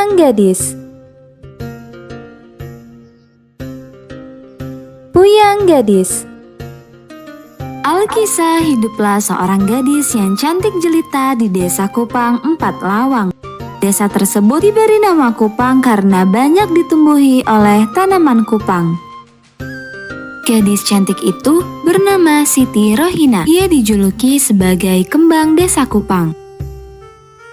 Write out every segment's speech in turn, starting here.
Puyang Gadis. Puyang Gadis. Alkisah hiduplah seorang gadis yang cantik jelita di desa Kupang 4 Lawang. Desa tersebut diberi nama Kupang karena banyak ditumbuhi oleh tanaman kupang. Gadis cantik itu bernama Siti Rohina. Ia dijuluki sebagai kembang desa Kupang.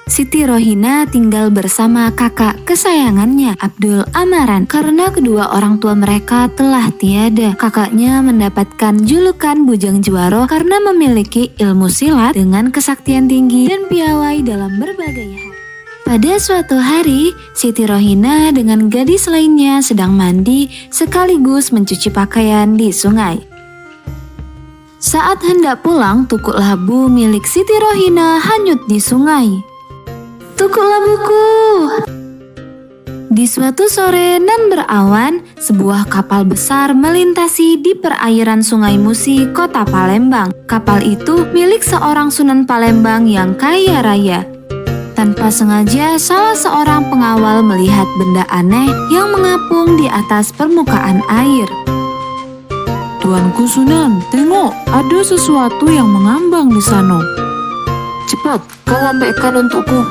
Siti Rohina tinggal bersama kakak kesayangannya, Abdul Amaran. Karena kedua orang tua mereka telah tiada, kakaknya mendapatkan julukan Bujang Juwaro karena memiliki ilmu silat dengan kesaktian tinggi dan piawai dalam berbagai hal. Pada suatu hari, Siti Rohina dengan gadis lainnya sedang mandi sekaligus mencuci pakaian di sungai. Saat hendak pulang, tukuk labu milik Siti Rohina hanyut di sungai. Tukuk labuku! Di suatu sore nan berawan, sebuah kapal besar melintasi di perairan Sungai Musi, kota Palembang. Kapal itu milik seorang Sunan Palembang yang kaya raya. Tanpa sengaja, salah seorang pengawal melihat benda aneh yang mengapung di atas permukaan air. Tuanku Sunan, tengok, ada sesuatu yang mengambang di sana. Cepat, kau ambilkan untukku.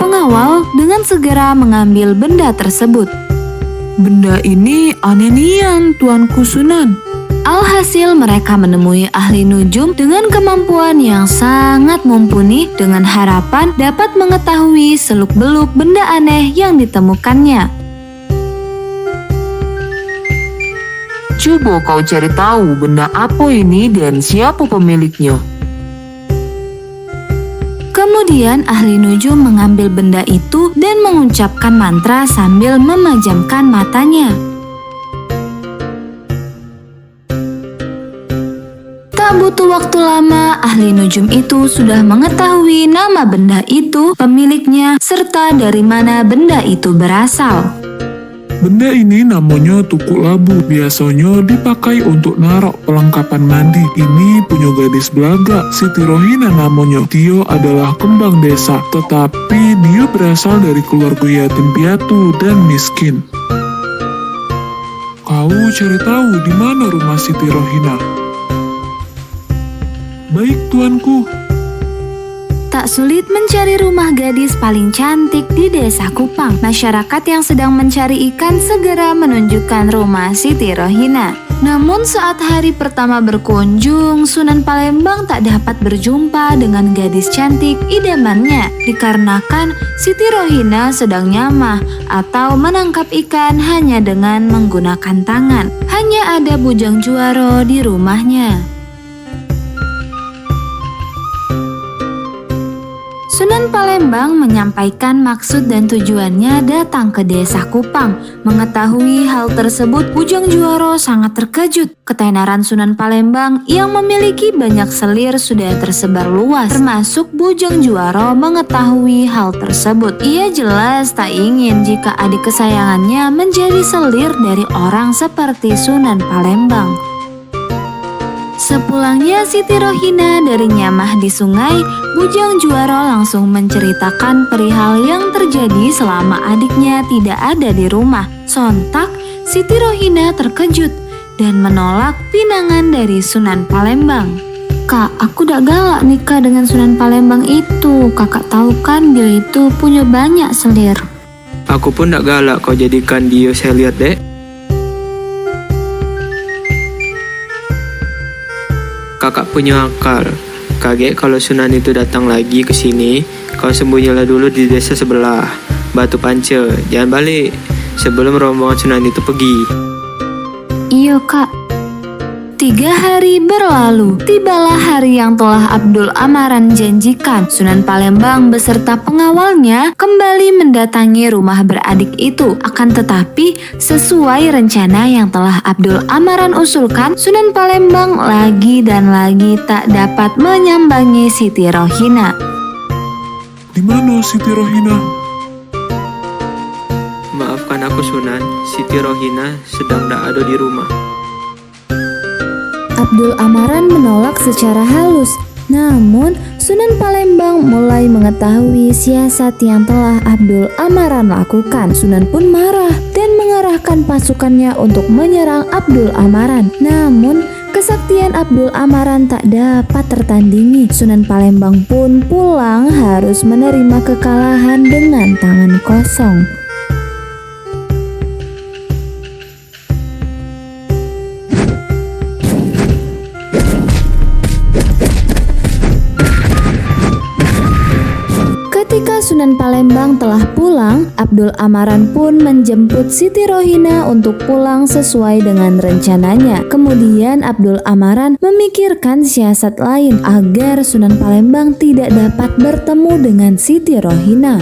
Pengawal dengan segera mengambil benda tersebut. Benda ini aneh nian, Tuanku Sunan. Alhasil mereka menemui ahli nujum dengan kemampuan yang sangat mumpuni dengan harapan dapat mengetahui seluk-beluk benda aneh yang ditemukannya. Coba kau cari tahu benda apa ini dan siapa pemiliknya. Kemudian ahli nujum mengambil benda itu dan mengucapkan mantra sambil memejamkan matanya. Tak butuh waktu lama, ahli nujum itu sudah mengetahui nama benda itu, pemiliknya, serta dari mana benda itu berasal. Benda ini namanya tukuk labu, biasanya dipakai untuk narok perlengkapan mandi. Ini punya gadis belaga, Siti Rohina namanya. Dia adalah kembang desa, tetapi dia berasal dari keluarga yatim piatu dan miskin. Kau cari tahu di mana rumah Siti Rohina? Baik, tuanku. Tak sulit mencari rumah gadis paling cantik di desa Kupang. Masyarakat yang sedang mencari ikan segera menunjukkan rumah Siti Rohina. Namun saat hari pertama berkunjung, Sunan Palembang tak dapat berjumpa dengan gadis cantik idamannya. Dikarenakan Siti Rohina sedang nyamah atau menangkap ikan hanya dengan menggunakan tangan. Hanya ada Bujang Juwaro di rumahnya. Sunan Palembang menyampaikan maksud dan tujuannya datang ke desa Kupang. Mengetahui hal tersebut, Bujang Juwaro sangat terkejut. Ketenaran Sunan Palembang yang memiliki banyak selir sudah tersebar luas, termasuk Bujang Juwaro mengetahui hal tersebut. Ia jelas tak ingin jika adik kesayangannya menjadi selir dari orang seperti Sunan Palembang. Sepulangnya Siti Rohina dari nyamah di sungai, Bujang Juwaro langsung menceritakan perihal yang terjadi selama adiknya tidak ada di rumah. Sontak, Siti Rohina terkejut dan menolak pinangan dari Sunan Palembang. Kak, aku dak galak nikah dengan Sunan Palembang itu. Kakak tahu kan dia itu punya banyak selir. Aku pun dak galak kau jadikan dia saya lihat dek. Kakak punya akal. Kaget kalau Sunan itu datang lagi ke sini. Kau sembunyilah dulu di desa sebelah, Batu Panca. Jangan balik sebelum rombongan Sunan itu pergi. Iya kak. 3 hari berlalu, tibalah hari yang telah Abdul Amaran janjikan. Sunan Palembang beserta pengawalnya kembali mendatangi rumah beradik itu. Akan tetapi, sesuai rencana yang telah Abdul Amaran usulkan, Sunan Palembang lagi dan lagi tak dapat menyambangi Siti Rohina. Di mana Siti Rohina? Maafkan aku Sunan, Siti Rohina sedang tak ada di rumah. Abdul Amaran menolak secara halus. Namun, Sunan Palembang mulai mengetahui siasat yang telah Abdul Amaran lakukan. Sunan pun marah dan mengerahkan pasukannya untuk menyerang Abdul Amaran. Namun, kesaktian Abdul Amaran tak dapat tertandingi. Sunan Palembang pun pulang harus menerima kekalahan dengan tangan kosong. Ketika Sunan Palembang telah pulang, Abdul Amaran pun menjemput Siti Rohina untuk pulang sesuai dengan rencananya. Kemudian Abdul Amaran memikirkan siasat lain agar Sunan Palembang tidak dapat bertemu dengan Siti Rohina.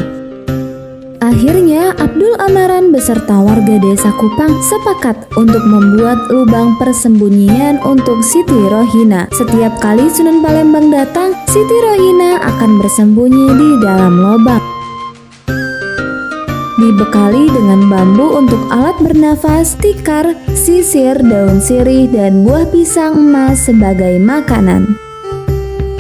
Akhirnya Abdul Amaran beserta warga desa Kupang sepakat untuk membuat lubang persembunyian untuk Siti Rohina. Setiap kali Sunan Palembang datang, Siti Rohina akan bersembunyi di dalam lubang. Dibekali dengan bambu untuk alat bernafas, tikar, sisir, daun sirih, dan buah pisang emas sebagai makanan.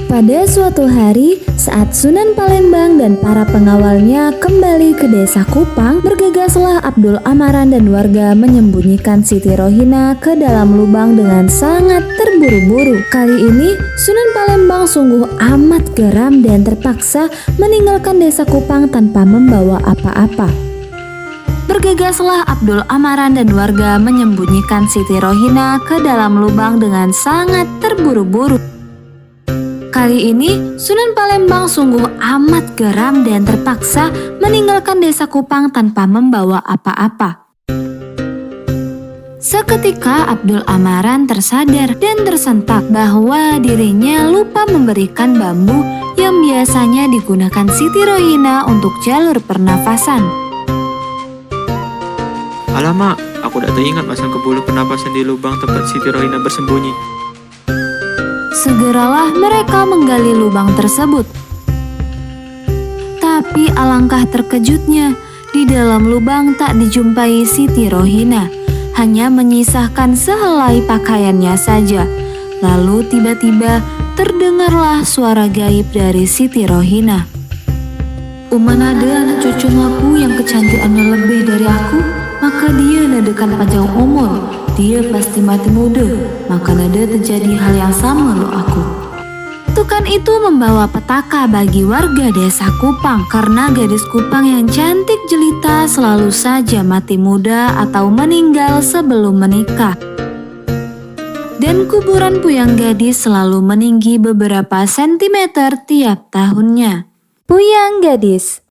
Pada suatu hari, saat Sunan Palembang dan para pengawalnya kembali ke desa Kupang, bergegaslah Abdul Amaran dan warga menyembunyikan Siti Rohina ke dalam lubang dengan sangat terburu-buru. Kali ini, Sunan Palembang sungguh amat geram dan terpaksa meninggalkan desa Kupang tanpa membawa apa-apa. Bergegaslah Abdul Amaran dan warga menyembunyikan Siti Rohina ke dalam lubang dengan sangat terburu-buru. Kali ini, Sunan Palembang sungguh amat geram dan terpaksa meninggalkan desa Kupang tanpa membawa apa-apa. Seketika Abdul Amaran tersadar dan tersentak bahwa dirinya lupa memberikan bambu yang biasanya digunakan Siti Rohina untuk jalur pernafasan. Alamak, aku tak teringat masang kebulu pernapasan di lubang tempat Siti Rohina bersembunyi. Segeralah mereka menggali lubang tersebut. Tapi alangkah terkejutnya, di dalam lubang tak dijumpai Siti Rohina, hanya menyisakan sehelai pakaiannya saja. Lalu tiba-tiba terdengarlah suara gaib dari Siti Rohina. "Umana ada anak cucu aku yang kecantikannya lebih dari aku, maka dia nadekan panjang umur. Dia pasti mati muda, maka nada terjadi hal yang sama loh aku." Tukan itu membawa petaka bagi warga desa Kupang karena gadis Kupang yang cantik jelita selalu saja mati muda atau meninggal sebelum menikah. Dan kuburan Puyang Gadis selalu meninggi beberapa sentimeter tiap tahunnya. Puyang Gadis.